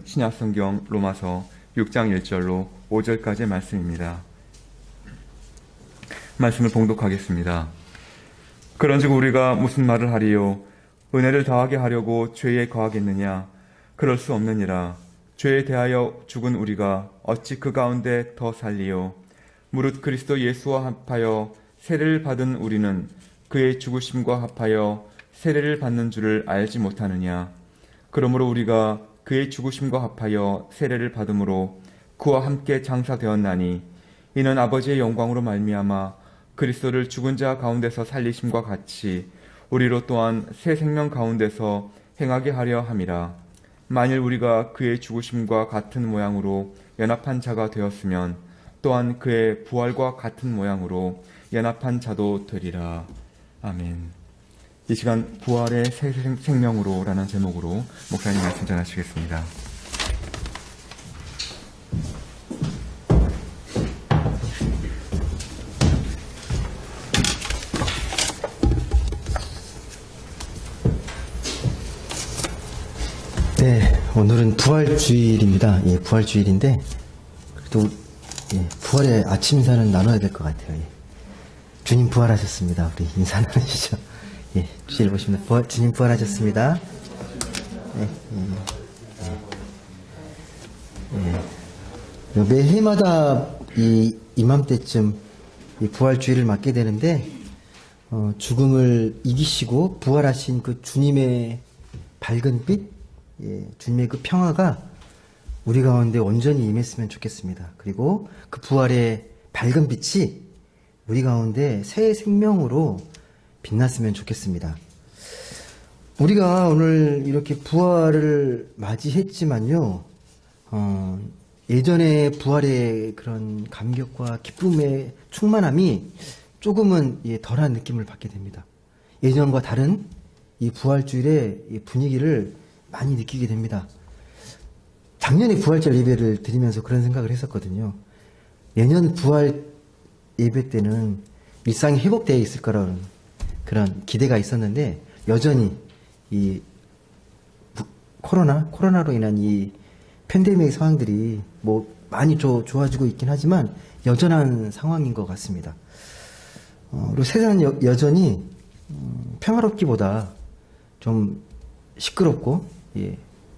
신약성경 로마서 6장 1절로 5절까지의 말씀입니다. 말씀을 봉독하겠습니다. 그런즉 우리가 무슨 말을 하리요? 은혜를 더하게 하려고 죄에 거하겠느냐? 그럴 수 없느니라. 죄에 대하여 죽은 우리가 어찌 그 가운데 더 살리요? 무릇 그리스도 예수와 합하여 세례를 받은 우리는 그의 죽으심과 합하여 세례를 받는 줄을 알지 못하느냐? 그러므로 우리가 그의 죽으심과 합하여 세례를 받음으로 그와 함께 장사되었나니 이는 아버지의 영광으로 말미암아 그리스도를 죽은 자 가운데서 살리심과 같이 우리로 또한 새 생명 가운데서 행하게 하려 함이라. 만일 우리가 그의 죽으심과 같은 모양으로 연합한 자가 되었으면 또한 그의 부활과 같은 모양으로 연합한 자도 되리라. 아멘. 이 시간 부활의 새 생명으로 라는 제목으로 목사님 말씀 전하시겠습니다. 네, 오늘은 부활주일입니다. 예, 부활주일인데 그래도 부활의 아침 인사는 나눠야 될 것 같아요. 예. 주님 부활하셨습니다. 우리 인사 나누시죠. 예, 주일 보시면 주님 부활하셨습니다. 매해마다 이맘때쯤 부활주일을 맞게 되는데 죽음을 이기시고 부활하신 그 주님의 밝은 빛, 주님의 그 평화가 우리 가운데 온전히 임했으면 좋겠습니다. 그리고 그 부활의 밝은 빛이 우리 가운데 새 생명으로 빛났으면 좋겠습니다. 우리가 오늘 이렇게 부활을 맞이했지만요, 예전의 부활의 그런 감격과 기쁨의 충만함이 조금은 덜한 느낌을 받게 됩니다. 예전과 다른 이 부활주일의 분위기를 많이 느끼게 됩니다. 작년에 부활절 예배를 드리면서 그런 생각을 했었거든요. 내년 부활 예배 때는 일상이 회복되어 있을 거라는 그런 기대가 있었는데 여전히 이 코로나로 인한 이 팬데믹 상황들이 뭐 많이 좋아지고 있긴 하지만 여전한 상황인 것 같습니다. 그리고 세상은 여전히 평화롭기보다 좀 시끄럽고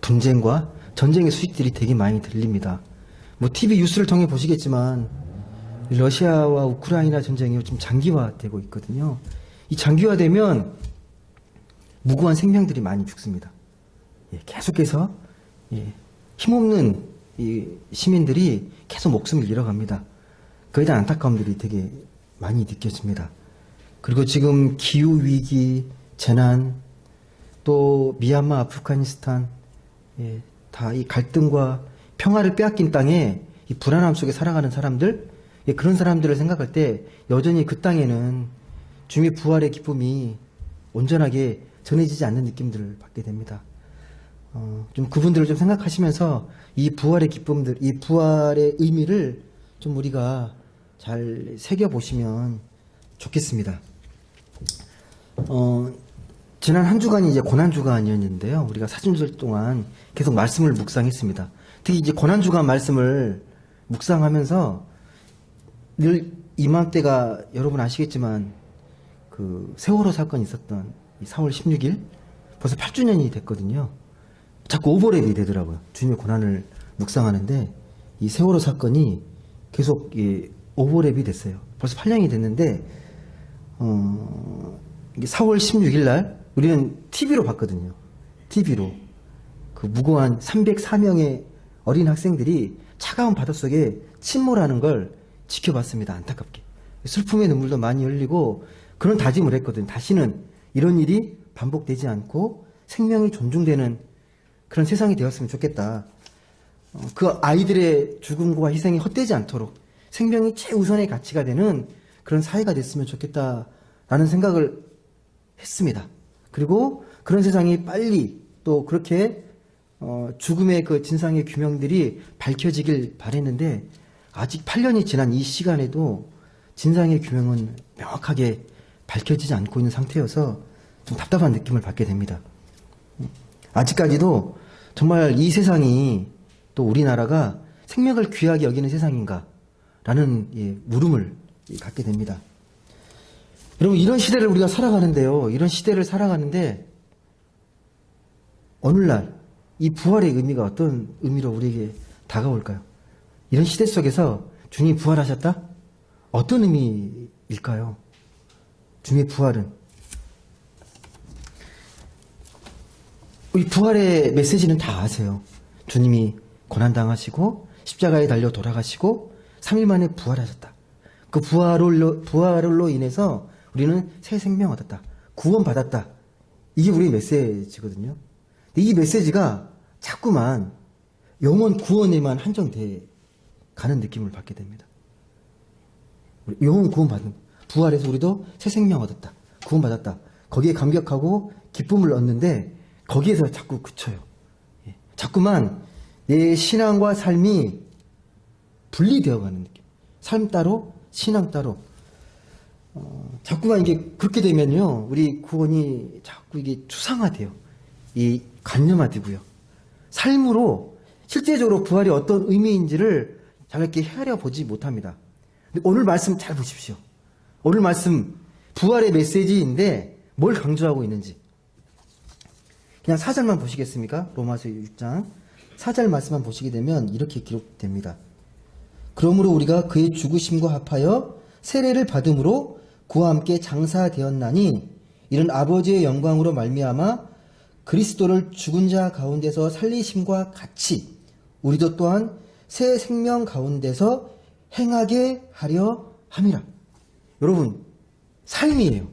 분쟁과 전쟁의 수익들이 되게 많이 들립니다. 뭐 TV 뉴스를 통해 보시겠지만 러시아와 우크라이나 전쟁이 좀 장기화되고 있거든요. 이 장기화되면 무고한 생명들이 많이 죽습니다. 계속해서 힘없는 이 시민들이 계속 목숨을 잃어갑니다. 그에 대한 안타까움들이 되게 많이 느껴집니다. 그리고 지금 기후위기, 재난, 또 미얀마, 아프가니스탄, 다 이 갈등과 평화를 빼앗긴 땅에 이 불안함 속에 살아가는 사람들, 그런 사람들을 생각할 때 여전히 그 땅에는 주님의 부활의 기쁨이 온전하게 전해지지 않는 느낌들을 받게 됩니다. 좀 그분들을 좀 생각하시면서 이 부활의 기쁨들, 이 부활의 의미를 좀 우리가 잘 새겨보시면 좋겠습니다. 지난 한 주간이 이제 고난주간이었는데요. 우리가 사순절 동안 계속 말씀을 묵상했습니다. 특히 이제 고난주간 말씀을 묵상하면서 늘 이맘때가 여러분 아시겠지만 그 세월호 사건이 있었던 4월 16일 벌써 8주년이 됐거든요. 자꾸 오버랩이 되더라고요. 주님의 고난을 묵상하는데 이 세월호 사건이 계속 오버랩이 됐어요. 벌써 8년이 됐는데 이게 4월 16일 날 우리는 TV로 봤거든요. TV로 그 무고한 304명의 어린 학생들이 차가운 바닷속에 침몰하는 걸 지켜봤습니다. 안타깝게. 슬픔의 눈물도 많이 흘리고 그런 다짐을 했거든요. 다시는 이런 일이 반복되지 않고 생명이 존중되는 그런 세상이 되었으면 좋겠다. 그 아이들의 죽음과 희생이 헛되지 않도록 생명이 최우선의 가치가 되는 그런 사회가 됐으면 좋겠다라는 생각을 했습니다. 그리고 그런 세상이 빨리 또 그렇게 죽음의 그 진상의 규명들이 밝혀지길 바랬는데 아직 8년이 지난 이 시간에도 진상의 규명은 명확하게 밝혀지지 않고 있는 상태여서 좀 답답한 느낌을 받게 됩니다. 아직까지도 정말 이 세상이 또 우리나라가 생명을 귀하게 여기는 세상인가? 라는 물음을 갖게 됩니다. 여러분, 이런 시대를 우리가 살아가는데요. 이런 시대를 살아가는데 오늘날 이 부활의 의미가 어떤 의미로 우리에게 다가올까요? 이런 시대 속에서 주님이 부활하셨다? 어떤 의미일까요? 주님의 부활은 이 부활의 메시지는 다 아세요. 주님이 고난당하시고 십자가에 달려 돌아가시고 3일 만에 부활하셨다. 그 부활로 인해서 우리는 새 생명 얻었다. 구원받았다. 이게 우리의 메시지거든요. 근데 이 메시지가 자꾸만 영원 구원에만 한정돼 가는 느낌을 받게 됩니다. 영원 구원받은, 부활해서 우리도 새 생명 얻었다. 구원받았다. 거기에 감격하고 기쁨을 얻는데 거기에서 자꾸 그쳐요. 자꾸만 내 신앙과 삶이 분리되어 가는 느낌. 삶 따로, 신앙 따로. 자꾸만 이게 그렇게 되면요, 우리 구원이 자꾸 이게 추상화돼요. 이 관념화되고요. 삶으로 실제적으로 부활이 어떤 의미인지를 잘 이렇게 헤아려 보지 못합니다. 근데 오늘 말씀 잘 보십시오. 오늘 말씀 부활의 메시지인데 뭘 강조하고 있는지. 그냥 4절만 보시겠습니까? 로마서 6장 4절 말씀만 보시게 되면 이렇게 기록됩니다. 그러므로 우리가 그의 죽으심과 합하여 세례를 받음으로 그와 함께 장사되었나니 이런 아버지의 영광으로 말미암아 그리스도를 죽은 자 가운데서 살리심과 같이 우리도 또한 새 생명 가운데서 행하게 하려 함이라. 여러분, 삶이에요.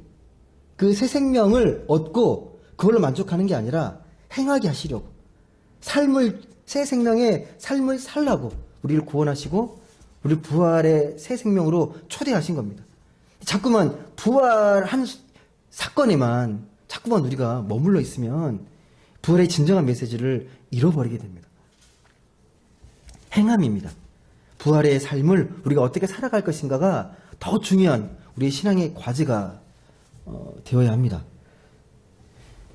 그 새 생명을 얻고 그걸로 만족하는 게 아니라 행하게 하시려고, 새 생명의 삶을 살라고 우리를 구원하시고 우리를 부활의 새 생명으로 초대하신 겁니다. 자꾸만 부활한 사건에만 자꾸만 우리가 머물러 있으면 부활의 진정한 메시지를 잃어버리게 됩니다. 행함입니다. 부활의 삶을 우리가 어떻게 살아갈 것인가가 더 중요한 우리의 신앙의 과제가 되어야 합니다.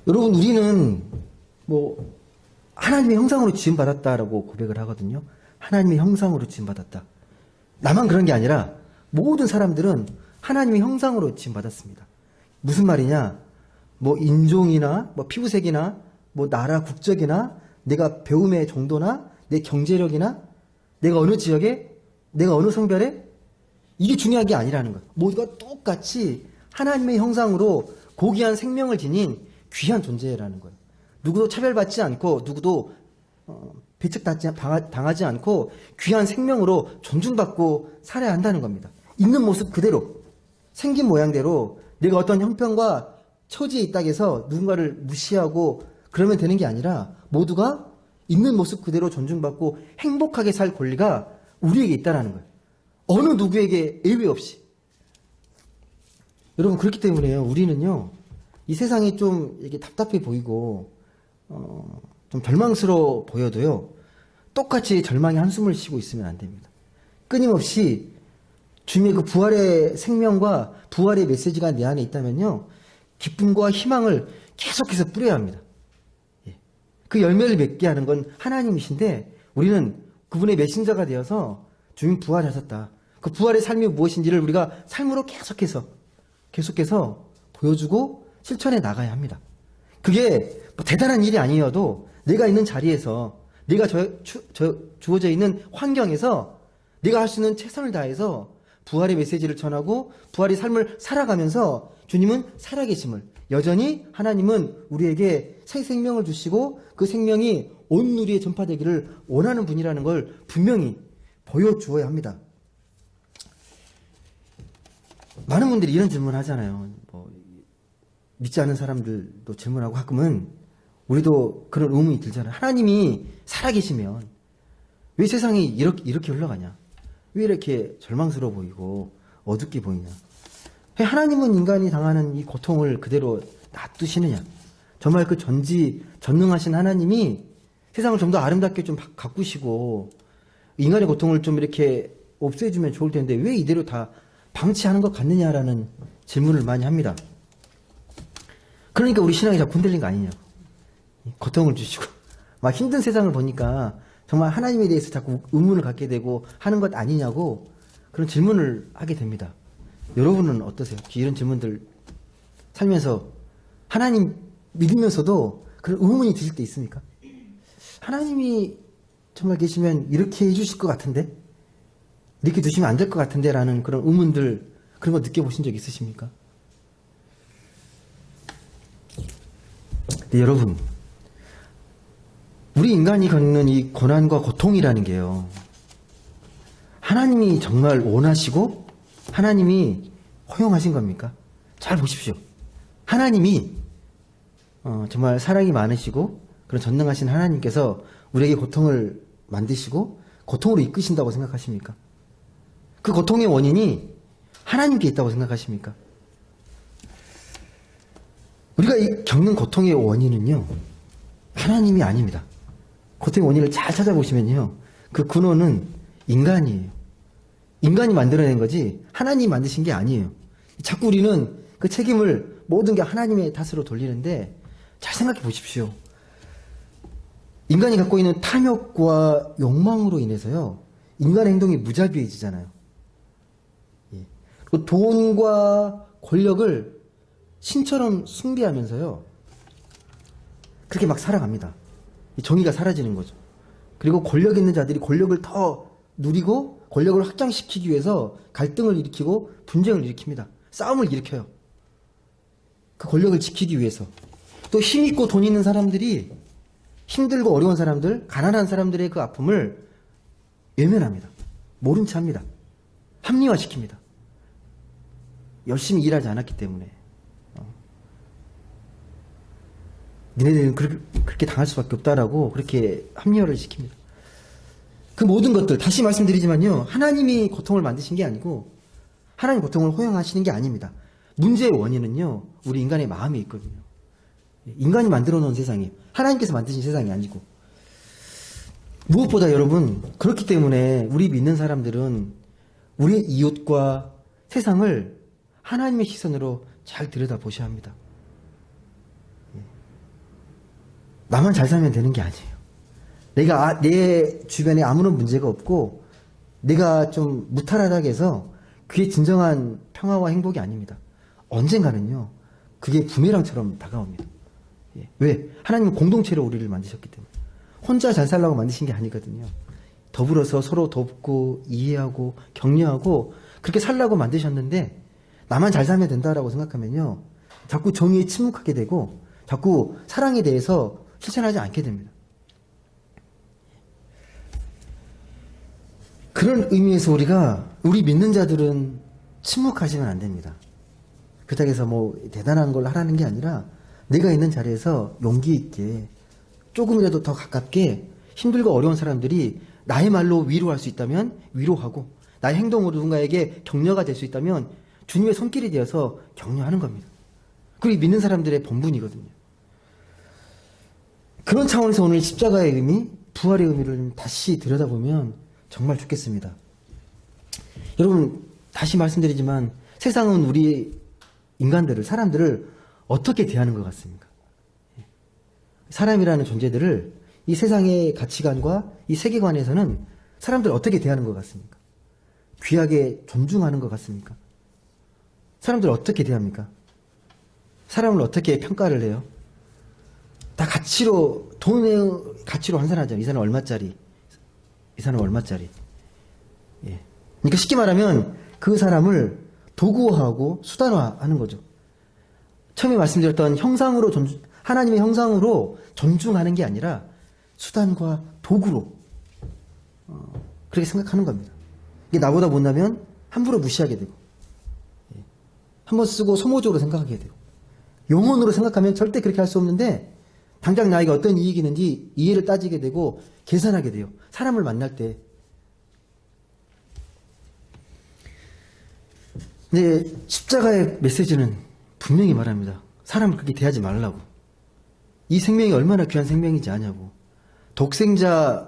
여러분, 우리는 하나님의 형상으로 지음받았다라고 고백을 하거든요. 하나님의 형상으로 지음받았다. 나만 그런 게 아니라 모든 사람들은 하나님의 형상으로 지음받았습니다. 무슨 말이냐? 인종이나 피부색이나 나라 국적이나 내가 배움의 정도나 내 경제력이나 내가 어느 지역에, 내가 어느 성별에, 이게 중요한 게 아니라는 거예요. 모두가 똑같이 하나님의 형상으로 고귀한 생명을 지닌 귀한 존재라는 거예요. 누구도 차별받지 않고 누구도 배척당하지 않고 귀한 생명으로 존중받고 살아야 한다는 겁니다. 있는 모습 그대로, 생긴 모양대로 내가 어떤 형편과 처지에 있다고 해서 누군가를 무시하고 그러면 되는 게 아니라 모두가 있는 모습 그대로 존중받고 행복하게 살 권리가 우리에게 있다는 거예요. 어느 누구에게 예외 없이. 여러분, 그렇기 때문에요, 우리는요, 이 세상이 좀 이게 답답해 보이고 좀 절망스러워 보여도요, 똑같이 절망의 한숨을 쉬고 있으면 안 됩니다. 끊임없이 주님의 그 부활의 생명과 부활의 메시지가 내 안에 있다면요, 기쁨과 희망을 계속해서 뿌려야 합니다. 그 열매를 맺게 하는 건 하나님이신데 우리는 그분의 메신저가 되어서 주님 부활하셨다. 그 부활의 삶이 무엇인지를 우리가 삶으로 계속해서 보여주고 실천해 나가야 합니다. 그게 대단한 일이 아니어도 내가 있는 자리에서, 내가 주어져 있는 환경에서 내가 할 수 있는 최선을 다해서 부활의 메시지를 전하고 부활의 삶을 살아가면서 주님은 살아계심을, 여전히 하나님은 우리에게 새 생명을 주시고 그 생명이 온 누리에 전파되기를 원하는 분이라는 걸 분명히 보여주어야 합니다. 많은 분들이 이런 질문을 하잖아요. 믿지 않는 사람들도 질문하고 가끔은 우리도 그런 의문이 들잖아요. 하나님이 살아계시면 왜 세상이 이렇게 흘러가냐? 왜 이렇게 절망스러워 보이고 어둡게 보이냐? 하나님은 인간이 당하는 이 고통을 그대로 놔두시느냐? 정말 그 전능하신 하나님이 세상을 좀 더 아름답게 좀 가꾸시고 인간의 고통을 좀 이렇게 없애주면 좋을 텐데 왜 이대로 다 방치하는 것 같느냐라는 질문을 많이 합니다. 그러니까 우리 신앙이 자꾸 흔들린 거 아니냐고. 고통을 주시고 막 힘든 세상을 보니까 정말 하나님에 대해서 자꾸 의문을 갖게 되고 하는 것 아니냐고 그런 질문을 하게 됩니다. 여러분은 어떠세요? 혹시 이런 질문들 살면서 하나님 믿으면서도 그런 의문이 드실 때 있습니까? 하나님이 정말 계시면 이렇게 해주실 것 같은데? 이렇게 두시면 안 될 것 같은데? 라는 그런 의문들, 그런 거 느껴보신 적 있으십니까? 네, 여러분. 우리 인간이 겪는 이 고난과 고통이라는 게요. 하나님이 정말 원하시고 하나님이 허용하신 겁니까? 잘 보십시오. 하나님이 정말 사랑이 많으시고 그런 전능하신 하나님께서 우리에게 고통을 만드시고 고통으로 이끄신다고 생각하십니까? 그 고통의 원인이 하나님께 있다고 생각하십니까? 우리가 이 겪는 고통의 원인은요, 하나님이 아닙니다. 고통의 원인을 잘 찾아보시면요, 그 근원은 인간이에요. 인간이 만들어낸 거지 하나님이 만드신 게 아니에요. 자꾸 우리는 그 책임을 모든 게 하나님의 탓으로 돌리는데 잘 생각해 보십시오. 인간이 갖고 있는 탐욕과 욕망으로 인해서요, 인간의 행동이 무자비해지잖아요. 예. 그 돈과 권력을 신처럼 숭배하면서요, 그렇게 막 살아갑니다. 정의가 사라지는 거죠. 그리고 권력 있는 자들이 권력을 더 누리고 권력을 확장시키기 위해서 갈등을 일으키고 분쟁을 일으킵니다. 싸움을 일으켜요. 그 권력을 지키기 위해서. 또 힘 있고 돈 있는 사람들이 힘들고 어려운 사람들, 가난한 사람들의 그 아픔을 외면합니다. 모른 채 합니다. 합리화시킵니다. 열심히 일하지 않았기 때문에. 니네들은 그렇게 당할 수밖에 없다라고 그렇게 합리화를 시킵니다. 그 모든 것들, 다시 말씀드리지만요, 하나님이 고통을 만드신 게 아니고 하나님 고통을 허용하시는 게 아닙니다. 문제의 원인은요, 우리 인간의 마음에 있거든요. 인간이 만들어 놓은 세상이에요. 하나님께서 만드신 세상이 아니고. 무엇보다 여러분, 그렇기 때문에 우리 믿는 사람들은 우리의 이웃과 세상을 하나님의 시선으로 잘 들여다보셔야 합니다. 나만 잘 살면 되는 게 아니에요. 내가 내 주변에 아무런 문제가 없고 내가 좀 무탈하다고 해서 그게 진정한 평화와 행복이 아닙니다. 언젠가는요, 그게 부메랑처럼 다가옵니다. 예. 왜? 하나님은 공동체로 우리를 만드셨기 때문에. 혼자 잘 살라고 만드신 게 아니거든요. 더불어서 서로 돕고 이해하고 격려하고 그렇게 살라고 만드셨는데 나만 잘 살면 된다라고 생각하면요, 자꾸 정의에 침묵하게 되고 자꾸 사랑에 대해서 실천하지 않게 됩니다. 그런 의미에서 우리 믿는 자들은 침묵하시면 안 됩니다. 그렇다고 해서 뭐 대단한 걸 하라는 게 아니라 내가 있는 자리에서 용기 있게 조금이라도 더 가깝게 힘들고 어려운 사람들이 나의 말로 위로할 수 있다면 위로하고 나의 행동으로 누군가에게 격려가 될 수 있다면 주님의 손길이 되어서 격려하는 겁니다. 그게 믿는 사람들의 본분이거든요. 그런 차원에서 오늘 십자가의 의미, 부활의 의미를 다시 들여다보면 정말 좋겠습니다. 여러분, 다시 말씀드리지만 세상은 우리 인간들을, 사람들을 어떻게 대하는 것 같습니까? 사람이라는 존재들을 이 세상의 가치관과 이 세계관에서는 사람들을 어떻게 대하는 것 같습니까? 귀하게 존중하는 것 같습니까? 사람들을 어떻게 대합니까? 사람을 어떻게 평가를 해요? 다 가치로, 돈의 가치로 환산하죠. 이 사람은 얼마짜리? 이 사람은 얼마짜리? 예. 그러니까 쉽게 말하면 그 사람을 도구화하고 수단화하는 거죠. 처음에 말씀드렸던 형상으로 하나님의 형상으로 존중하는 게 아니라 수단과 도구로 그렇게 생각하는 겁니다. 이게 나보다 못나면 함부로 무시하게 되고, 예. 한번 쓰고 소모적으로 생각하게 되고, 영혼으로 생각하면 절대 그렇게 할 수 없는데 당장 나에게 어떤 이익이 있는지 이해를 따지게 되고 계산하게 돼요. 사람을 만날 때. 근데 십자가의 메시지는 분명히 말합니다. 사람을 그렇게 대하지 말라고. 이 생명이 얼마나 귀한 생명이지 아냐고. 독생자인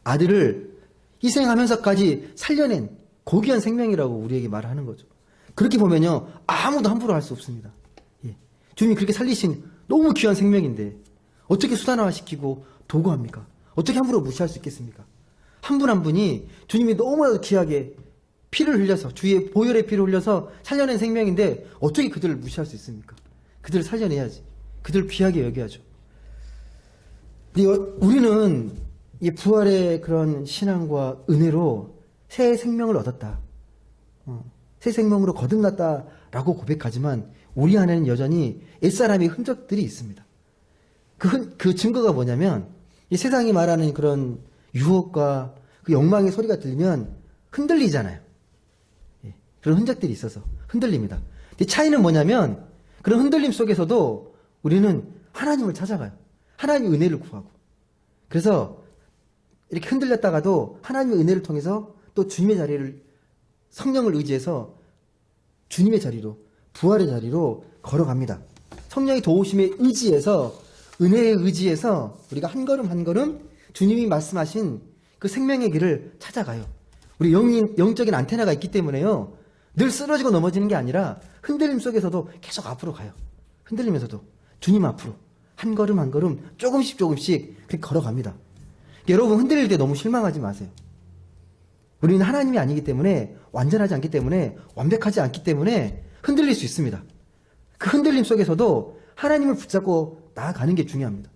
아들을 희생하면서까지 살려낸 고귀한 생명이라고 우리에게 말하는 거죠. 그렇게 보면요, 아무도 함부로 할 수 없습니다. 예. 주님이 그렇게 살리신 너무 귀한 생명인데 어떻게 수단화시키고 도구합니까? 어떻게 함부로 무시할 수 있겠습니까? 한 분 한 분이 주님이 너무나도 귀하게 피를 흘려서, 주의 보혈의 피를 흘려서 살려낸 생명인데 어떻게 그들을 무시할 수 있습니까? 그들을 살려내야지. 그들을 귀하게 여겨야죠. 우리는 이 부활의 그런 신앙과 은혜로 새 생명을 얻었다. 새 생명으로 거듭났다라고 고백하지만 우리 안에는 여전히 옛사람의 흔적들이 있습니다. 그 증거가 뭐냐면 이 세상이 말하는 그런 유혹과 그 욕망의 소리가 들리면 흔들리잖아요. 예, 그런 흔적들이 있어서 흔들립니다. 차이는 뭐냐면 그런 흔들림 속에서도 우리는 하나님을 찾아가요. 하나님의 은혜를 구하고. 그래서 이렇게 흔들렸다가도 하나님의 은혜를 통해서 또 주님의 자리를, 성령을 의지해서 주님의 자리로, 부활의 자리로 걸어갑니다. 성령의 도우심에 의지해서, 은혜에 의지해서 우리가 한 걸음 한 걸음 주님이 말씀하신 그 생명의 길을 찾아가요. 우리 영적인 안테나가 있기 때문에요. 늘 쓰러지고 넘어지는 게 아니라 흔들림 속에서도 계속 앞으로 가요. 흔들리면서도 주님 앞으로 한 걸음 한 걸음 조금씩 그렇게 걸어갑니다. 여러분 흔들릴 때 너무 실망하지 마세요. 우리는 하나님이 아니기 때문에, 완전하지 않기 때문에, 완벽하지 않기 때문에 흔들릴 수 있습니다. 그 흔들림 속에서도 하나님을 붙잡고 나아가는 게 중요합니다.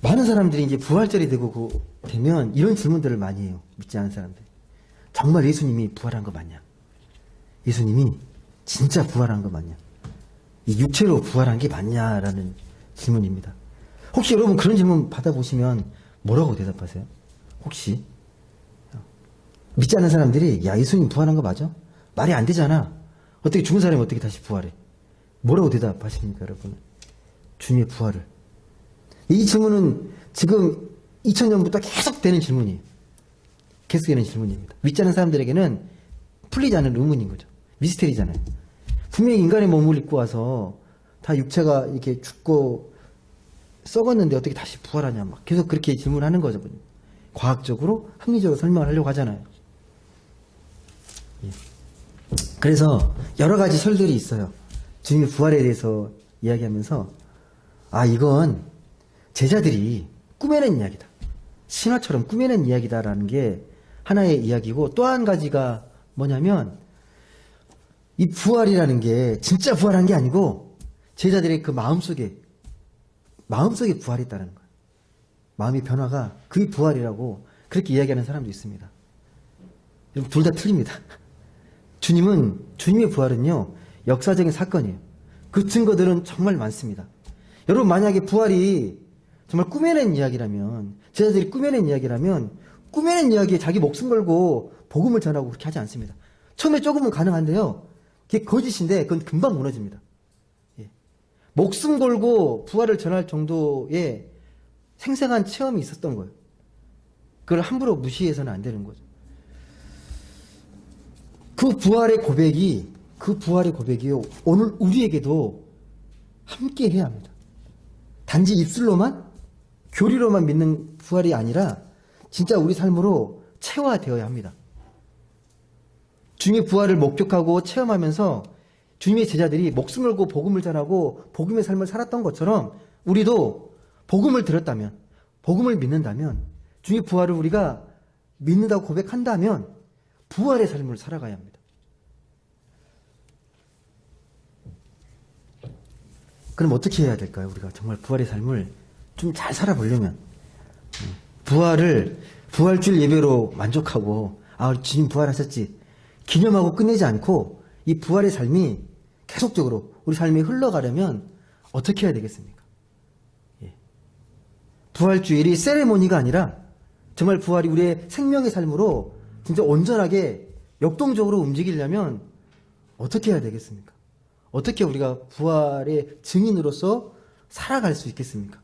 많은 사람들이 이제 부활절이 되면 이런 질문들을 많이 해요. 믿지 않은 사람들이. 정말 예수님이 부활한 거 맞냐? 예수님이 진짜 부활한 거 맞냐? 이 육체로 부활한 게 맞냐라는 질문입니다. 혹시 여러분 그런 질문 받아보시면 뭐라고 대답하세요? 혹시 믿지 않는 사람들이 야 예수님 부활한 거 맞아? 말이 안 되잖아. 어떻게 죽은 사람이 어떻게 다시 부활해? 뭐라고 대답하십니까 여러분? 주님의 부활을. 이 질문은 지금 2000년부터 계속 되는 질문이에요. 계속 되는 질문입니다. 믿지 않는 사람들에게는 풀리지 않는 의문인 거죠. 미스테리잖아요. 분명히 인간의 몸을 입고 와서 다 육체가 이렇게 죽고 썩었는데 어떻게 다시 부활하냐 막 계속 그렇게 질문하는 거죠. 과학적으로 합리적으로 설명을 하려고 하잖아요. 예. 그래서 여러 가지 설들이 있어요. 주님의 부활에 대해서 이야기하면서 이건 제자들이 꾸며낸 이야기다. 신화처럼 꾸며낸 이야기다라는 게 하나의 이야기고, 또 한 가지가 뭐냐면 이 부활이라는 게 진짜 부활한 게 아니고 제자들의 그 마음속에 부활이 있다는 거예요. 마음의 변화가 그게 부활이라고 그렇게 이야기하는 사람도 있습니다. 둘 다 틀립니다. 주님의 부활은요, 역사적인 사건이에요. 그 증거들은 정말 많습니다. 여러분, 만약에 부활이 정말 꾸며낸 이야기라면, 제자들이 꾸며낸 이야기라면, 꾸며낸 이야기에 자기 목숨 걸고 복음을 전하고 그렇게 하지 않습니다. 처음에 조금은 가능한데요, 그게 거짓인데, 그건 금방 무너집니다. 예. 목숨 걸고 부활을 전할 정도의 생생한 체험이 있었던 거예요. 그걸 함부로 무시해서는 안 되는 거죠. 그 부활의 고백이요, 오늘 우리에게도 함께 해야 합니다. 단지 입술로만, 교리로만 믿는 부활이 아니라 진짜 우리 삶으로 체화되어야 합니다. 주님의 부활을 목격하고 체험하면서 주님의 제자들이 목숨을 걸고 복음을 전하고 복음의 삶을 살았던 것처럼 우리도 복음을 들었다면, 복음을 믿는다면, 주님의 부활을 우리가 믿는다고 고백한다면 부활의 삶을 살아가야 합니다. 그럼 어떻게 해야 될까요? 우리가 정말 부활의 삶을 좀 잘 살아보려면 부활주일 예배로 만족하고 주님 부활하셨지 기념하고 끝내지 않고 이 부활의 삶이 계속적으로 우리 삶에 흘러가려면 어떻게 해야 되겠습니까? 예. 부활주일이 세레모니가 아니라 정말 부활이 우리의 생명의 삶으로 진짜 온전하게 역동적으로 움직이려면 어떻게 해야 되겠습니까? 어떻게 우리가 부활의 증인으로서 살아갈 수 있겠습니까?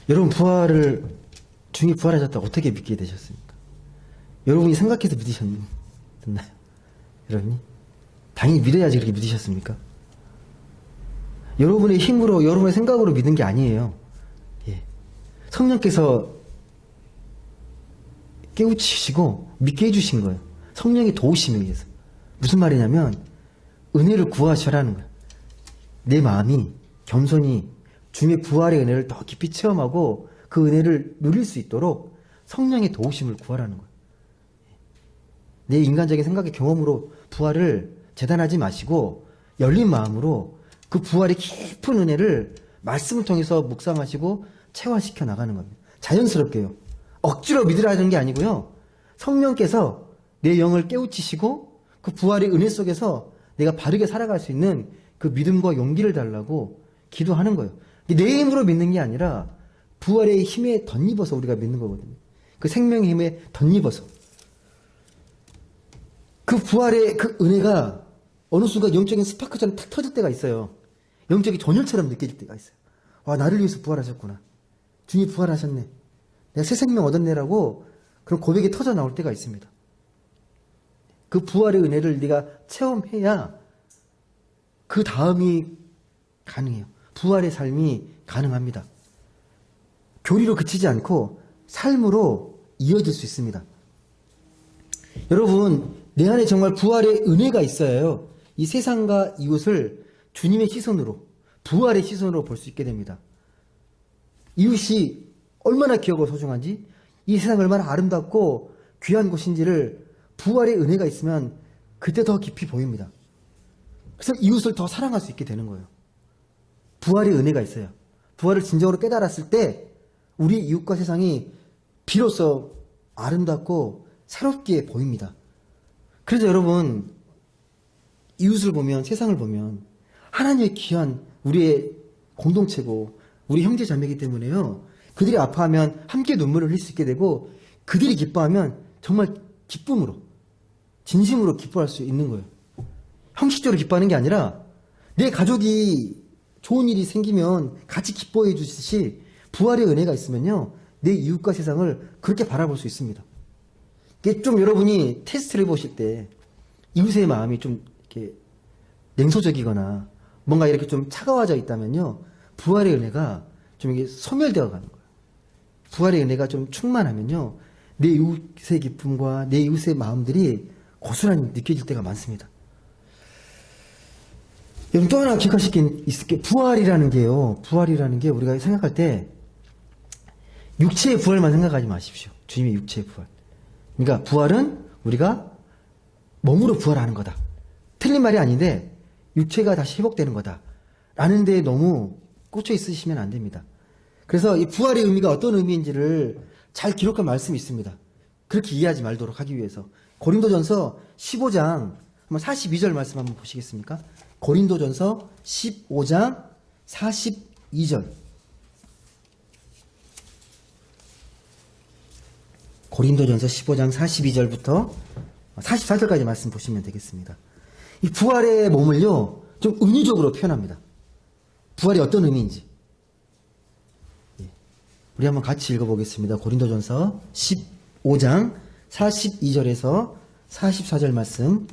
여러분, 주님이 부활하셨다고 어떻게 믿게 되셨습니까? 여러분이 생각해서 믿으셨나요? 여러분이? 당연히 믿어야지 그렇게 믿으셨습니까? 여러분의 힘으로, 여러분의 생각으로 믿은 게 아니에요. 예. 성령께서 깨우치시고 믿게 해주신 거예요. 성령의 도우심에 의해서. 무슨 말이냐면 은혜를 구하셔라는 거예요. 내 마음이 겸손히 주님의 부활의 은혜를 더 깊이 체험하고 그 은혜를 누릴 수 있도록 성령의 도우심을 구하라는 거예요. 내 인간적인 생각의 경험으로 부활을 재단하지 마시고 열린 마음으로 그 부활의 깊은 은혜를 말씀을 통해서 묵상하시고 체화시켜 나가는 겁니다. 자연스럽게요. 억지로 믿으라는 게 아니고요. 성령께서 내 영을 깨우치시고 그 부활의 은혜 속에서 내가 바르게 살아갈 수 있는 그 믿음과 용기를 달라고 기도하는 거예요. 내 힘으로 믿는 게 아니라 부활의 힘에 덧입어서 우리가 믿는 거거든요. 그 생명의 힘에 덧입어서. 그 부활의 그 은혜가 어느 순간 영적인 스파크처럼 탁 터질 때가 있어요. 영적인 전율처럼 느껴질 때가 있어요. 와, 나를 위해서 부활하셨구나. 주님이 부활하셨네. 내가 새 생명 얻었네라고 그런 고백이 터져 나올 때가 있습니다. 그 부활의 은혜를 네가 체험해야 그 다음이 가능해요. 부활의 삶이 가능합니다. 교리로 그치지 않고 삶으로 이어질 수 있습니다. 여러분, 내 안에 정말 부활의 은혜가 있어야요. 이 세상과 이웃을 주님의 시선으로, 부활의 시선으로 볼 수 있게 됩니다. 이웃이 얼마나 귀하고 소중한지, 이 세상이 얼마나 아름답고 귀한 곳인지를 부활의 은혜가 있으면 그때 더 깊이 보입니다. 그래서 이웃을 더 사랑할 수 있게 되는 거예요. 부활의 은혜가 있어요. 부활을 진정으로 깨달았을 때 우리 이웃과 세상이 비로소 아름답고 새롭게 보입니다. 그래서 여러분, 이웃을 보면, 세상을 보면 하나님의 귀한 우리의 공동체고 우리 형제 자매이기 때문에요. 그들이 아파하면 함께 눈물을 흘릴 수 있게 되고 그들이 기뻐하면 정말 기쁨으로, 진심으로 기뻐할 수 있는 거예요. 형식적으로 기뻐하는 게 아니라 내 가족이 좋은 일이 생기면 같이 기뻐해 주듯이 부활의 은혜가 있으면요. 내 이웃과 세상을 그렇게 바라볼 수 있습니다. 이게 좀 여러분이 테스트를 해보실 때 이웃의 마음이 좀 이렇게 냉소적이거나 뭔가 이렇게 좀 차가워져 있다면요. 부활의 은혜가 좀 이게 소멸되어 가는 거예요. 부활의 은혜가 좀 충만하면요. 내 이웃의 기쁨과 내 이웃의 마음들이 고스란히 느껴질 때가 많습니다. 여러분, 또 하나 기억하실 게 있을 게 부활이라는 게요. 부활이라는 게 우리가 생각할 때 육체의 부활만 생각하지 마십시오. 주님의 육체의 부활. 그러니까 부활은 우리가 몸으로 부활하는 거다. 틀린 말이 아닌데 육체가 다시 회복되는 거다. 라는 데에 너무 꽂혀 있으시면 안 됩니다. 그래서 이 부활의 의미가 어떤 의미인지를 잘 기록한 말씀이 있습니다. 그렇게 이해하지 말도록 하기 위해서. 고린도전서 15장 한번 42절 말씀 한번 보시겠습니까? 고린도전서 15장 42절. 고린도전서 15장 42절부터 44절까지 말씀 보시면 되겠습니다. 이 부활의 몸을요, 좀 은유적으로 표현합니다. 부활이 어떤 의미인지. 우리 한번 같이 읽어보겠습니다. 고린도전서 15장 42절에서 44절 말씀,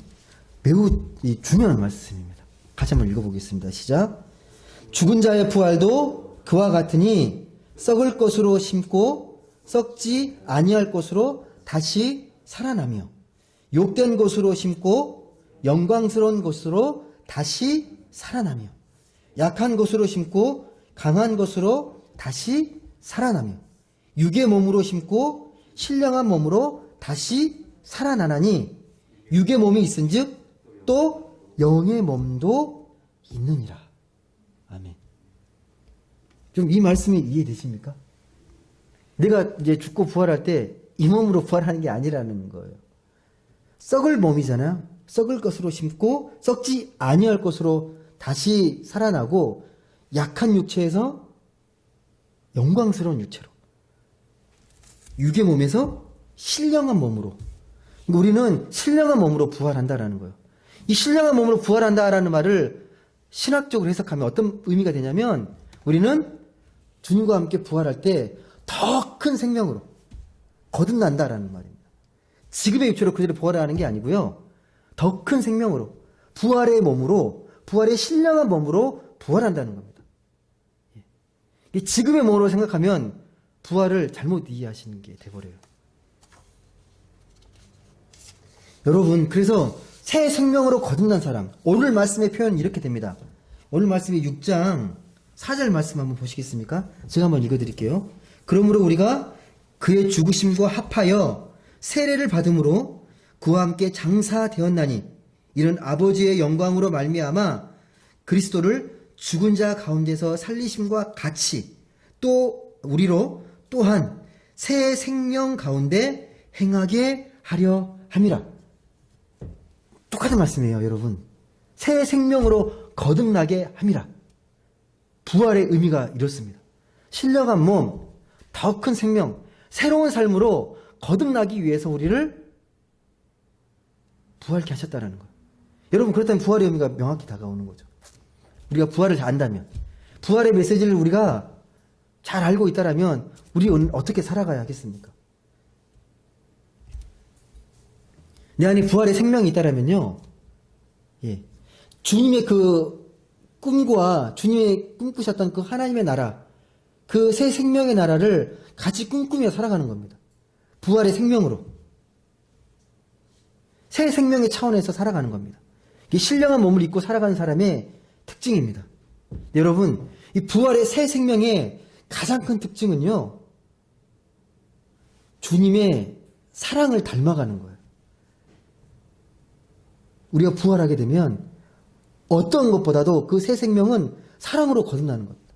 매우 중요한 말씀입니다. 같이 한번 읽어보겠습니다. 시작. 죽은 자의 부활도 그와 같으니 썩을 것으로 심고 썩지 아니할 것으로 다시 살아나며 욕된 것으로 심고 영광스러운 것으로 다시 살아나며 약한 것으로 심고 강한 것으로 다시 살아나며 육의 몸으로 심고 신령한 몸으로 다시 살아나나니 육의 몸이 있은즉 또 영의 몸도 있느니라. 아멘. 좀 이 말씀이 이해되십니까? 내가 이제 죽고 부활할 때 이 몸으로 부활하는 게 아니라는 거예요. 썩을 몸이잖아요. 썩을 것으로 심고 썩지 아니할 것으로 다시 살아나고 약한 육체에서 영광스러운 육체로, 육의 몸에서 신령한 몸으로. 우리는 신령한 몸으로 부활한다라는 거예요. 이 신령한 몸으로 부활한다라는 말을 신학적으로 해석하면 어떤 의미가 되냐면 우리는 주님과 함께 부활할 때 더 큰 생명으로 거듭난다라는 말입니다. 지금의 육체로 그대로 부활하는 게 아니고요. 더 큰 생명으로, 부활의 몸으로, 부활의 신령한 몸으로 부활한다는 겁니다. 지금의 몸으로 생각하면 부활을 잘못 이해하시는 게 돼버려요. 여러분, 그래서 새 생명으로 거듭난 사람, 오늘 말씀의 표현은 이렇게 됩니다. 오늘 말씀이 6장 4절 말씀 한번 보시겠습니까? 제가 한번 읽어드릴게요. 그러므로 우리가 그의 죽으심과 합하여 세례를 받음으로 그와 함께 장사되었나니 이런 아버지의 영광으로 말미암아 그리스도를 죽은 자 가운데서 살리심과 같이 또 우리로 또한 새 생명 가운데 행하게 하려 함이라. 똑같은 말씀이에요, 여러분. 새 생명으로 거듭나게 함이라. 부활의 의미가 이렇습니다. 신령한 몸, 더 큰 생명, 새로운 삶으로 거듭나기 위해서 우리를 부활케 하셨다는 거예요. 여러분, 그렇다면 부활의 의미가 명확히 다가오는 거죠. 우리가 부활을 잘 안다면, 부활의 메시지를 우리가 잘 알고 있다면 우리 어떻게 살아가야 하겠습니까? 내 안에 부활의 생명이 있다면요, 예, 주님의 그 꿈과 주님의 꿈꾸셨던 그 하나님의 나라, 그 새 생명의 나라를 같이 꿈꾸며 살아가는 겁니다. 부활의 생명으로. 새 생명의 차원에서 살아가는 겁니다. 이게 신령한 몸을 입고 살아가는 사람의 특징입니다. 여러분, 이 부활의 새 생명의 가장 큰 특징은요, 주님의 사랑을 닮아가는 거예요. 우리가 부활하게 되면 어떤 것보다도 그 새 생명은 사랑으로 거듭나는 겁니다.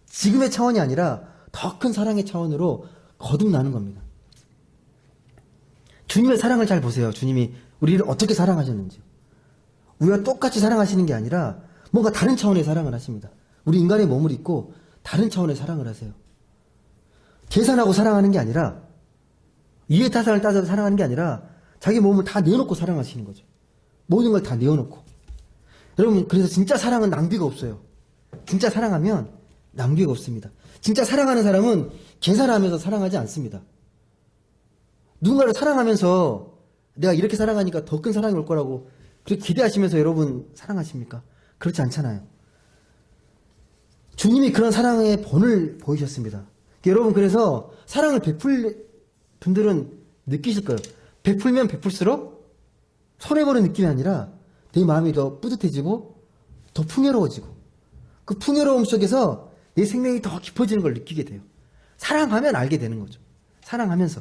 지금의 차원이 아니라 더 큰 사랑의 차원으로 거듭나는 겁니다. 주님의 사랑을 잘 보세요. 주님이 우리를 어떻게 사랑하셨는지요. 우리가 똑같이 사랑하시는 게 아니라 뭔가 다른 차원의 사랑을 하십니다. 우리 인간의 몸을 입고 다른 차원의 사랑을 하세요. 계산하고 사랑하는 게 아니라, 이해타산을 따져서 사랑하는 게 아니라 자기 몸을 다 내어놓고 사랑하시는 거죠. 모든 걸 다 내어놓고. 여러분, 그래서 진짜 사랑은 낭비가 없어요. 진짜 사랑하면 낭비가 없습니다. 진짜 사랑하는 사람은 계산하면서 사랑하지 않습니다. 누군가를 사랑하면서 내가 이렇게 사랑하니까 더 큰 사랑이 올 거라고 그렇게 기대하시면서 여러분 사랑하십니까? 그렇지 않잖아요. 주님이 그런 사랑의 본을 보이셨습니다. 여러분, 그래서 사랑을 베풀 분들은 느끼실 거예요. 베풀면 베풀수록 손해보는 느낌이 아니라 내 마음이 더 뿌듯해지고 더 풍요로워지고, 그 풍요로움 속에서 내 생명이 더 깊어지는 걸 느끼게 돼요. 사랑하면 알게 되는 거죠. 사랑하면서.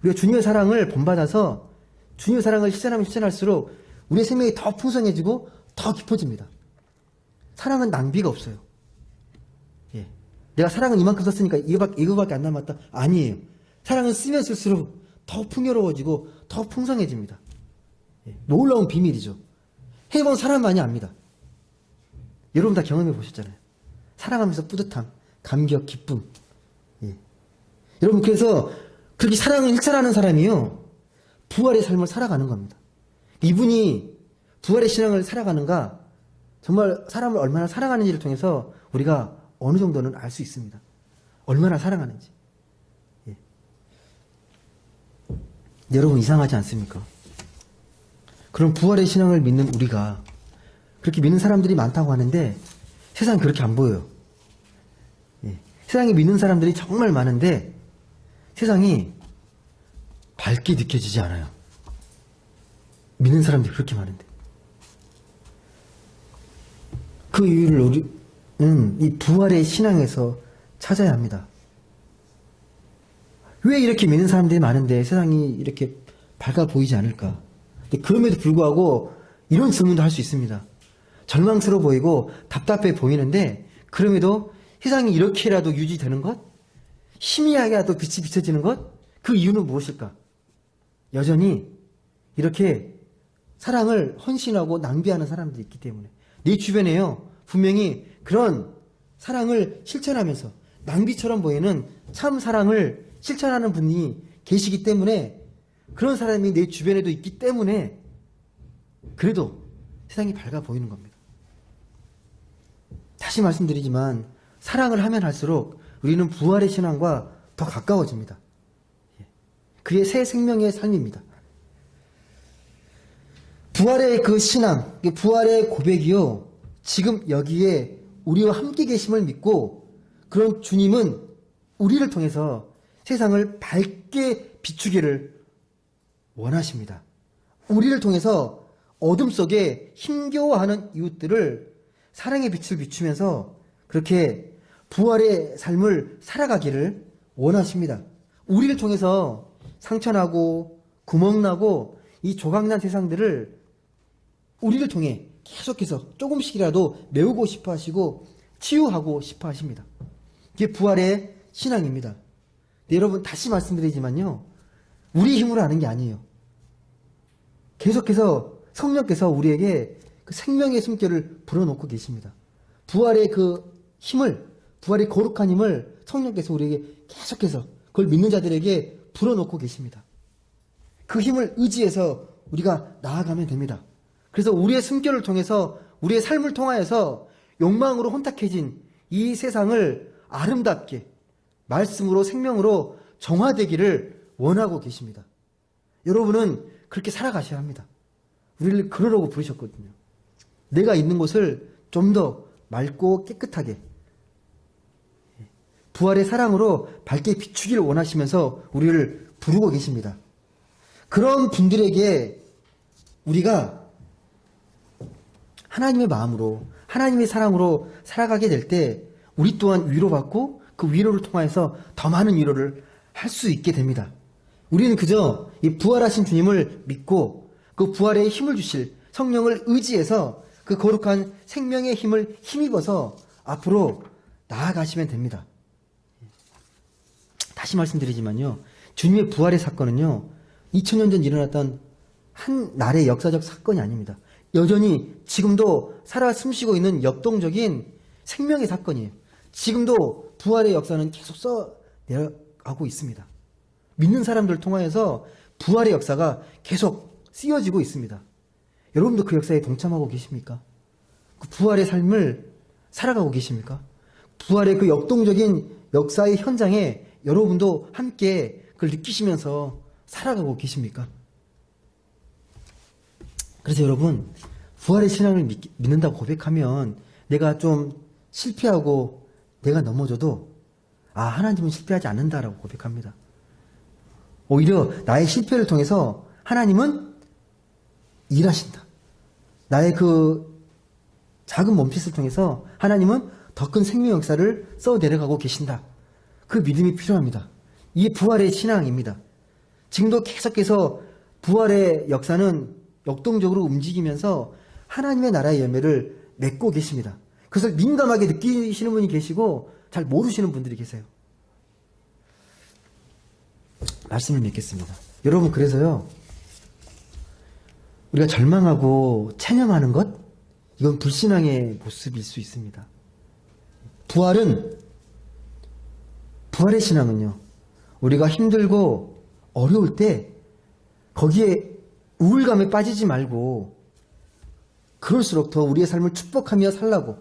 우리가 주님의 사랑을 본받아서 주님의 사랑을 실천하면 실천할수록 우리의 생명이 더 풍성해지고 더 깊어집니다. 사랑은 낭비가 없어요. 예. 내가 사랑은 이만큼 썼으니까 이거밖에 안 남았다. 아니에요. 사랑은 쓰면 쓸수록 더 풍요로워지고 더 풍성해집니다. 예. 놀라운 비밀이죠. 해본 사람만이 압니다. 여러분 다 경험해 보셨잖아요. 사랑하면서 뿌듯함, 감격, 기쁨. 예. 여러분, 그래서 그렇게 사랑을 실천하는 사람이요, 부활의 삶을 살아가는 겁니다. 이분이 부활의 신앙을 살아가는가, 정말 사람을 얼마나 사랑하는지를 통해서 우리가 어느 정도는 알 수 있습니다. 얼마나 사랑하는지. 예. 여러분, 이상하지 않습니까? 그럼 부활의 신앙을 믿는 우리가, 그렇게 믿는 사람들이 많다고 하는데 세상은 그렇게 안 보여요. 예. 세상에 믿는 사람들이 정말 많은데 세상이 밝게 느껴지지 않아요. 믿는 사람들이 그렇게 많은데. 그 이유를 우리는 이 부활의 신앙에서 찾아야 합니다. 왜 이렇게 믿는 사람들이 많은데 세상이 이렇게 밝아 보이지 않을까? 그럼에도 불구하고 이런 질문도 할 수 있습니다. 절망스러워 보이고 답답해 보이는데 그럼에도 세상이 이렇게라도 유지되는 것? 희미하게라도 빛이 비춰지는 것? 그 이유는 무엇일까? 여전히 이렇게 사랑을 헌신하고 낭비하는 사람들이 있기 때문에. 내 주변에요, 분명히 그런 사랑을 실천하면서 낭비처럼 보이는 참 사랑을 실천하는 분이 계시기 때문에, 그런 사람이 내 주변에도 있기 때문에 그래도 세상이 밝아 보이는 겁니다. 다시 말씀드리지만 사랑을 하면 할수록 우리는 부활의 신앙과 더 가까워집니다. 그의 새 생명의 삶입니다. 부활의 그 신앙, 부활의 고백이요, 지금 여기에 우리와 함께 계심을 믿고, 그런 주님은 우리를 통해서 세상을 밝게 비추기를 원하십니다. 우리를 통해서 어둠 속에 힘겨워하는 이웃들을 사랑의 빛을 비추면서 그렇게 부활의 삶을 살아가기를 원하십니다. 우리를 통해서 상처나고 구멍나고 이 조각난 세상들을 우리를 통해 계속해서 조금씩이라도 메우고 싶어 하시고 치유하고 싶어 하십니다. 이게 부활의 신앙입니다. 네, 여러분 다시 말씀드리지만요. 우리 힘으로 하는 게 아니에요. 계속해서 성령께서 우리에게 그 생명의 숨결을 불어넣고 계십니다. 부활의 그 힘을, 부활의 거룩한 힘을 성령께서 우리에게 계속해서 그걸 믿는 자들에게 불어넣고 계십니다. 그 힘을 의지해서 우리가 나아가면 됩니다. 그래서 우리의 숨결을 통해서 우리의 삶을 통하여서 욕망으로 혼탁해진 이 세상을 아름답게 말씀으로 생명으로 정화되기를 원하고 계십니다. 여러분은 그렇게 살아가셔야 합니다. 우리를 그러라고 부르셨거든요. 내가 있는 곳을 좀 더 맑고 깨끗하게 부활의 사랑으로 밝게 비추기를 원하시면서 우리를 부르고 계십니다. 그런 분들에게 우리가 하나님의 마음으로 하나님의 사랑으로 살아가게 될 때 우리 또한 위로받고 그 위로를 통해서 더 많은 위로를 할 수 있게 됩니다. 우리는 그저 이 부활하신 주님을 믿고 그 부활의 힘을 주실 성령을 의지해서 그 거룩한 생명의 힘을 힘입어서 앞으로 나아가시면 됩니다. 다시 말씀드리지만요. 주님의 부활의 사건은요. 2000년 전 일어났던 한 날의 역사적 사건이 아닙니다. 여전히 지금도 살아 숨쉬고 있는 역동적인 생명의 사건이에요. 지금도 부활의 역사는 계속 써내려가고 있습니다. 믿는 사람들을 통하여서 부활의 역사가 계속 쓰여지고 있습니다. 여러분도 그 역사에 동참하고 계십니까? 그 부활의 삶을 살아가고 계십니까? 부활의 그 역동적인 역사의 현장에 여러분도 함께 그걸 느끼시면서 살아가고 계십니까? 그래서 여러분, 부활의 신앙을 믿는다고 고백하면 내가 좀 실패하고 내가 넘어져도 하나님은 실패하지 않는다라고 고백합니다. 오히려 나의 실패를 통해서 하나님은 일하신다. 나의 그 작은 몸짓을 통해서 하나님은 더 큰 생명 역사를 써내려가고 계신다. 그 믿음이 필요합니다. 이게 부활의 신앙입니다. 지금도 계속해서 부활의 역사는 역동적으로 움직이면서 하나님의 나라의 열매를 맺고 계십니다. 그것을 민감하게 느끼시는 분이 계시고 잘 모르시는 분들이 계세요. 말씀을 맺겠습니다. 여러분, 그래서요, 우리가 절망하고 체념하는 것, 이건 불신앙의 모습일 수 있습니다. 부활의 신앙은요, 우리가 힘들고 어려울 때 거기에 우울감에 빠지지 말고 그럴수록 더 우리의 삶을 축복하며 살라고,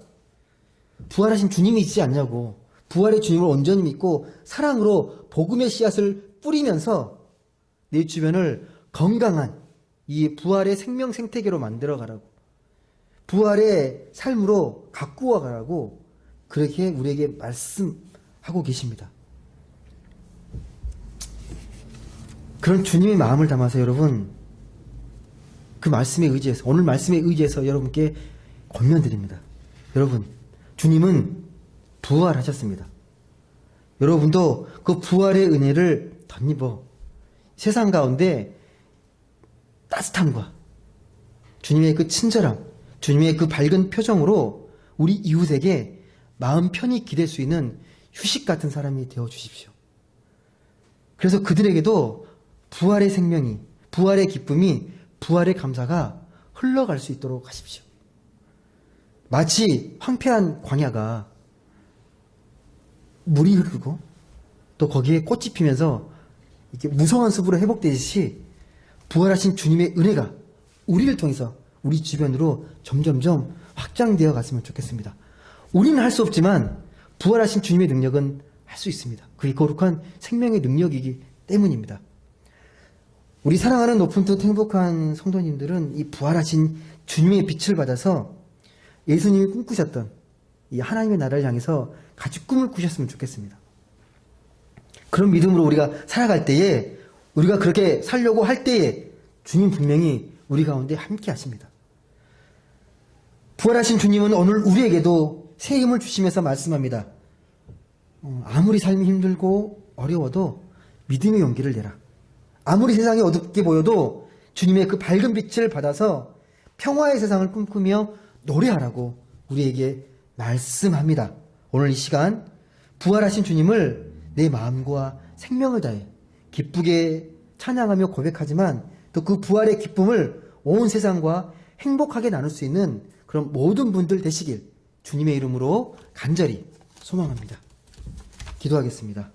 부활하신 주님이 있지 않냐고, 부활의 주님을 온전히 믿고 사랑으로 복음의 씨앗을 뿌리면서 내 주변을 건강한 이 부활의 생명 생태계로 만들어 가라고, 부활의 삶으로 가꾸어 가라고 그렇게 우리에게 말씀하고 계십니다. 그런 주님의 마음을 담아서 여러분, 그 말씀에 의지해서, 오늘 말씀에 의지해서 여러분께 권면드립니다. 여러분, 주님은 부활하셨습니다. 여러분도 그 부활의 은혜를 덧입어 세상 가운데 따뜻함과 주님의 그 친절함, 주님의 그 밝은 표정으로 우리 이웃에게 마음 편히 기댈 수 있는 휴식 같은 사람이 되어 주십시오. 그래서 그들에게도 부활의 생명이, 부활의 기쁨이, 부활의 감사가 흘러갈 수 있도록 하십시오. 마치 황폐한 광야가 물이 흐르고 또 거기에 꽃이 피면서 이렇게 무성한 숲으로 회복되듯이 부활하신 주님의 은혜가 우리를 통해서 우리 주변으로 점점점 확장되어 갔으면 좋겠습니다. 우리는 할 수 없지만 부활하신 주님의 능력은 할 수 있습니다. 그게 거룩한 생명의 능력이기 때문입니다. 우리 사랑하는 높은 뜻 행복한 성도님들은 이 부활하신 주님의 빛을 받아서 예수님이 꿈꾸셨던 이 하나님의 나라를 향해서 같이 꿈을 꾸셨으면 좋겠습니다. 그런 믿음으로 우리가 살아갈 때에, 우리가 그렇게 살려고 할 때에 주님 분명히 우리 가운데 함께 하십니다. 부활하신 주님은 오늘 우리에게도 새 힘을 주시면서 말씀합니다. 아무리 삶이 힘들고 어려워도 믿음의 용기를 내라. 아무리 세상이 어둡게 보여도 주님의 그 밝은 빛을 받아서 평화의 세상을 꿈꾸며 노래하라고 우리에게 말씀합니다. 오늘 이 시간 부활하신 주님을 내 마음과 생명을 다해 기쁘게 찬양하며 고백하지만 또 그 부활의 기쁨을 온 세상과 행복하게 나눌 수 있는 그런 모든 분들 되시길 주님의 이름으로 간절히 소망합니다. 기도하겠습니다.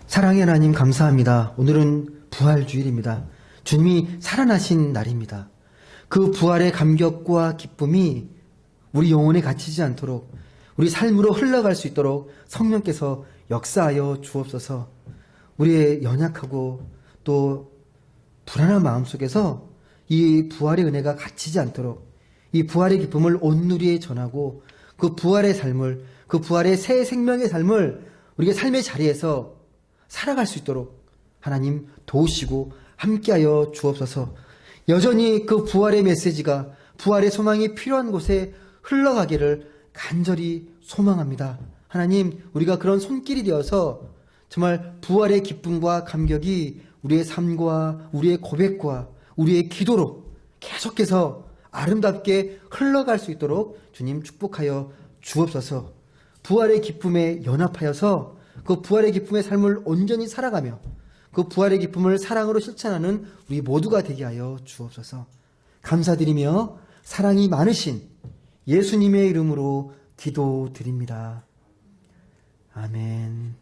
사랑의 하나님 감사합니다. 오늘은 부활주일입니다. 주님이 살아나신 날입니다. 그 부활의 감격과 기쁨이 우리 영혼에 갇히지 않도록 우리 삶으로 흘러갈 수 있도록 성령께서 역사하여 주옵소서. 우리의 연약하고 또 불안한 마음속에서 이 부활의 은혜가 갇히지 않도록 이 부활의 기쁨을 온누리에 전하고 그 부활의 삶을, 그 부활의 새 생명의 삶을 우리가 삶의 자리에서 살아갈 수 있도록 하나님 도우시고 함께하여 주옵소서. 여전히 그 부활의 메시지가, 부활의 소망이 필요한 곳에 흘러가기를 간절히 소망합니다. 하나님, 우리가 그런 손길이 되어서 정말 부활의 기쁨과 감격이 우리의 삶과 우리의 고백과 우리의 기도로 계속해서 아름답게 흘러갈 수 있도록 주님 축복하여 주옵소서. 부활의 기쁨에 연합하여서 그 부활의 기쁨의 삶을 온전히 살아가며 그 부활의 기쁨을 사랑으로 실천하는 우리 모두가 되게 하여 주옵소서. 감사드리며 사랑이 많으신 예수님의 이름으로 기도드립니다. 아멘.